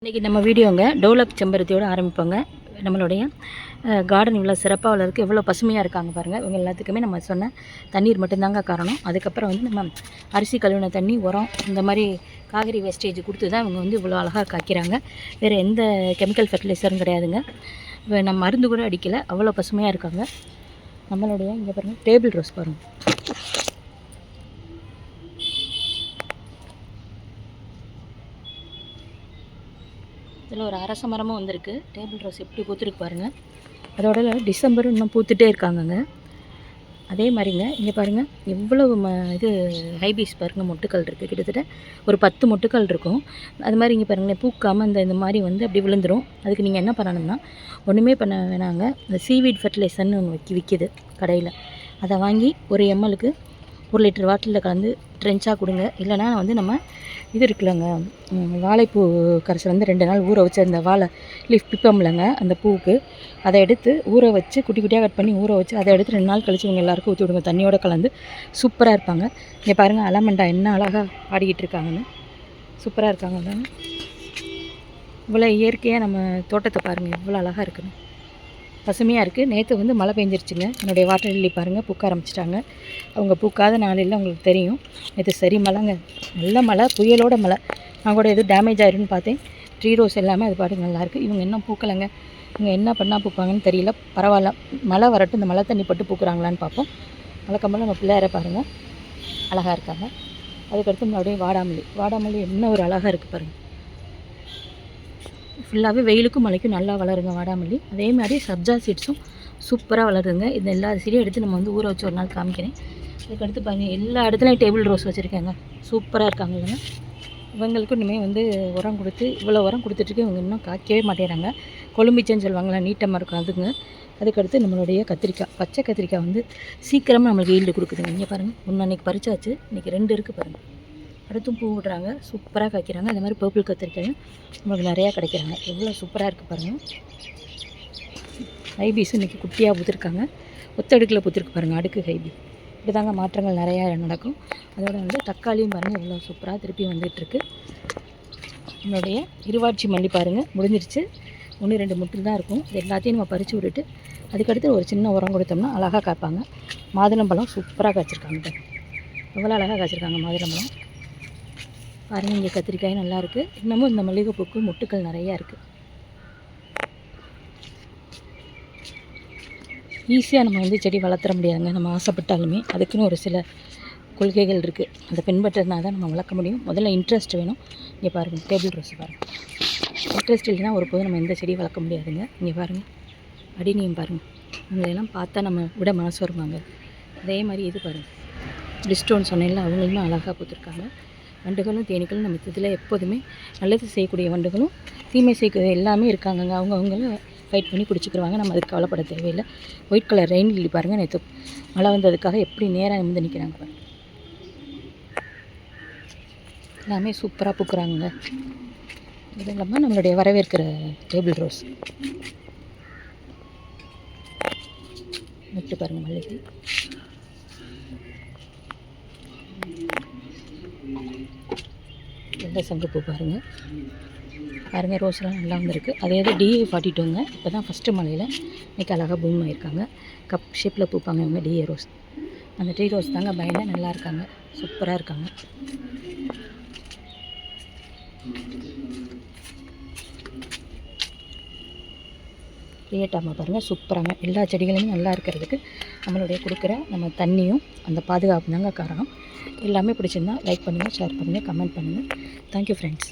இன்றைக்கி நம்ம வீடியோங்க டோலக் செம்பருத்தியோடு ஆரம்பிப்போங்க. நம்மளுடைய கார்டன் இவ்வளோ சிறப்பாக வளருக்கு எவ்வளோ பசுமையாக இருக்காங்க பாருங்கள். இவங்க எல்லாத்துக்குமே நம்ம சொன்ன தண்ணீர் மட்டும்தாங்க காரணம். அதுக்கப்புறம் நம்ம அரிசி கழுவின தண்ணி, உரம், இந்த மாதிரி காய்கறி வேஸ்டேஜ் கொடுத்து தான் இவங்க இவ்வளோ அழகாக காய்க்கிறாங்க. வேறு எந்த கெமிக்கல் ஃபெர்டிலைசரும் கிடையாதுங்க. நம்ம மருந்து கூட அடிக்கலை, அவ்வளோ பசுமையாக இருக்காங்க. நம்மளுடைய இங்கே பாருங்கள் டேபிள் ரோஸ் பாருங்கள். இதில் ஒரு அரச மரமும் வந்திருக்கு. டேபிள் ரோஸ் எப்படி பூத்துருக்கு பாருங்கள். அதோட டிசம்பர் இன்னும் பூத்துட்டே இருக்காங்கங்க. அதே மாதிரிங்க இங்கே பாருங்கள் எவ்வளவு இது ஹைபீஸ் பாருங்கள், மொட்டுக்கள் இருக்குது. கிட்டத்தட்ட ஒரு 10 மொட்டுக்கள் இருக்கும். அது மாதிரி இங்கே பாருங்கள் பூக்காமல் இந்த மாதிரி அப்படி விழுந்துடும். அதுக்கு நீங்கள் என்ன பண்ணணும்னா, ஒன்றுமே பண்ண வேணாங்க. இந்த சீவீட் ஃபெர்டிலைசர்னு ஒன்று விற்கிது கடையில். அதை வாங்கி ஒரு எம்எல்க்கு 1 லிட்டர் வாட்டரில் கலந்து ட்ரென்ச்சாக கொடுங்க. இல்லைனா நம்ம இது இருக்குல்லங்க, வாழைப்பூ கரைசல் 2 நாள் ஊற வச்சு அந்த வாழை லீஃப் பிப்பம்லங்க, அந்த பூவுக்கு அதை எடுத்து ஊற வச்சு குட்டி குட்டியாக கட் பண்ணி ஊற வச்சு அதை எடுத்து 2 நாள் கழிச்சு இவங்க எல்லாருக்கும் ஊற்றி விடுங்க. தண்ணியோடு கலந்து சூப்பராக இருப்பாங்க. இங்கே பாருங்கள் அலமண்டா என்ன அழகாக ஆடிக்கிட்டு இருக்காங்கன்னு, சூப்பராக இருக்காங்க. இவ்வளோ இயற்கையாக நம்ம தோட்டத்தை பாருங்கள் எவ்வளோ அழகாக இருக்குன்னு, பசுமையாக இருக்குது. நேற்று மழை பெஞ்சிருச்சுங்க. என்னுடைய வாட்டர் லில்லி பாருங்கள் பூக்க ஆரம்பிச்சிட்டாங்க. அவங்க பூக்காத நாளில் உங்களுக்கு தெரியும். நேற்று சரி மழைங்க, நல்ல மழை, புயலோட மழை. நான் கூட எதுவும் டேமேஜ் ஆகிருன்னு பார்த்தேன். ட்ரீ ரோஸ் எல்லாமே அது பாட்டுக்கு நல்லாயிருக்கு. இவங்க இன்னும் பூக்கலைங்க. இவங்க என்ன பண்ணால் பூப்பாங்கன்னு தெரியல. பரவாயில்ல, மழை வரட்டும், இந்த மழை தண்ணி பட்டு பூக்குறாங்களான்னு பார்ப்போம். வழக்கம்போல் நம்ம பிள்ளையார பாருங்கள் அழகாக இருக்காங்க. அதுக்கடுத்து அப்படியே வாடாமல்லி என்ன ஒரு அழகாக இருக்குது பாருங்கள். ஃபுல்லாகவே வெயிலுக்கும் மழைக்கும் நல்லா வளருங்க வாடாமல்லி. அதே மாதிரி சப்ஜா சீட்ஸும் சூப்பராக வளருங்க. இது எல்லா சீடையும் எடுத்து நம்ம ஊற வச்சு ஒரு நாள் காமிக்கிறேன். அதுக்கடுத்து பாருங்கள் எல்லா இடத்துலையும் டேபிள் ரோஸ் வச்சுருக்கேங்க. சூப்பராக இருக்காங்க இல்லைங்க. இவங்களுக்கும் இனிமேல் உரம் கொடுத்து இவ்வளோ உரம் கொடுத்துட்ருக்கு. இவங்க இன்னும் காய்க்கவே மாட்டேறாங்க. கொழும்பிச்சேன்னு சொல்லுவாங்களா, நீட்டமாக இருக்கும் அதுங்க. அதுக்கடுத்து நம்மளுடைய கத்திரிக்காய், பச்சை கத்திரிக்காய் சீக்கிரமாக நம்மளுக்கு ஈல்டு கொடுக்குதுங்க. இங்கே பாருங்கள், ஒன்று அன்றைக்கி பறிச்சாச்சு, இன்றைக்கி 2 இருக்குது பாருங்கள். அடுத்தும் பூ விடுறாங்க, சூப்பராக காய்க்கிறாங்க. அதே மாதிரி பர்பிள் கத்திரிக்காயும் நம்மளுக்கு நிறையா கிடைக்கிறாங்க. எவ்வளோ சூப்பராக இருக்குது பாருங்கள். ஹைபீஸும் இன்றைக்கி குட்டியாக பூத்துருக்காங்க. ஒத்தடுக்கில் பூத்துருக்கு பாருங்கள், அடுக்கு ஹைபி. இப்படி தாங்க மாற்றங்கள் நிறையா நடக்கும். அதோட தக்காளியும் பாருங்கள் எவ்வளோ சூப்பராக திருப்பி வந்துட்டுருக்கு. நம்மளுடைய இருவாட்சி மல்லி பாருங்கள் முடிஞ்சிருச்சு. 1-2 முட்டில் தான் இருக்கும். இது எல்லாத்தையும் நம்ம பறித்து விட்டுட்டு அதுக்கடுத்து ஒரு சின்ன உரம் கொடுத்தோம்னா அழகாக காய்ப்பாங்க. மாதுளம்பழம் சூப்பராக காய்ச்சிருக்காங்க. எவ்வளோ அழகாக காய்ச்சிருக்காங்க மாதுளம்பழம் பாருங்கள். இங்கே கத்திரிக்காயும் நல்லாயிருக்கு. இன்னமும் இந்த மல்லிகைப்பூக்கு மொட்டுக்கள் நிறையா இருக்குது. ஈஸியாக நம்ம செடி வளர்த்துற முடியாதுங்க. நம்ம ஆசைப்பட்டாலுமே அதுக்குன்னு ஒரு சில கொள்கைகள் இருக்குது. அதை பின்பற்றினா தான் நம்ம வளர்க்க முடியும். முதல்ல இன்ட்ரெஸ்ட் வேணும். இங்கே பாருங்கள் டேபிள் ரோஸ் பாருங்கள். இன்ட்ரெஸ்ட் இல்லைன்னா ஒரு போது நம்ம எந்த செடி வளர்க்க முடியாதுங்க. இங்கே பாருங்கள் அடினியும் பாருங்கள். அவங்களெல்லாம் பார்த்தா நம்ம விட மனசு வருவாங்க. அதே மாதிரி இது பாருங்கள் பிளிஸ்டோன்னு சொன்னேன்ல, அவங்களுமே அழகாக பூத்துருக்காங்க. வண்டுகளும் தேனீக்களும் நம்ம இதில் எப்போதுமே நல்லது செய்யக்கூடிய வண்டுகளும் தீமை செய்யக்கூடிய எல்லாமே இருக்காங்கங்க. அவங்கள ஃபைட் பண்ணி குடிச்சிக்கிடுவாங்க. நம்ம அதுக்கு கவலைப்பட தேவையில்லை. ஒயிட் கலர் ரெயின் லில்லி பாருங்கள், நேற்று மழை வந்ததுக்காக எப்படி நேராக நிற்கிறாங்க பாருங்கள். எல்லாமே சூப்பராக பூக்குறாங்க. இது இல்லாமல் நம்மளுடைய வரவேற்கிற டேபிள் ரோஸ் நட்டு பாருங்கள். மல்லிகை வெள்ளை சங்குப்பூ பாருங்கள். ரோஸ்லாம் நல்லா வந்திருக்கு. அதே DA42ங்க. இப்போ தான் ஃபஸ்ட்டு மலையில் இன்றைக்கி அழகாக பூம் ஆகிருக்காங்க. கப் ஷேப்பில் பூப்பாங்க இவங்க DA ரோஸ். அந்த ட்ரீ ரோஸ் தாங்க பயந்து நல்லா இருக்காங்க, சூப்பராக இருக்காங்க. கிரியேட்டாமல் பாருங்கள் சூப்பராங்க. எல்லா செடிகளுமே நல்லா இருக்கிறதுக்கு நம்மளுடைய கொடுக்குற நம்ம தண்ணியும் அந்த பாதுகாப்பு தாங்க காரணம். எல்லாமே பிடிச்சிருந்தா லைக் பண்ணுங்கள், ஷேர் பண்ணுங்கள், கமெண்ட் பண்ணுங்கள். Thank you friends.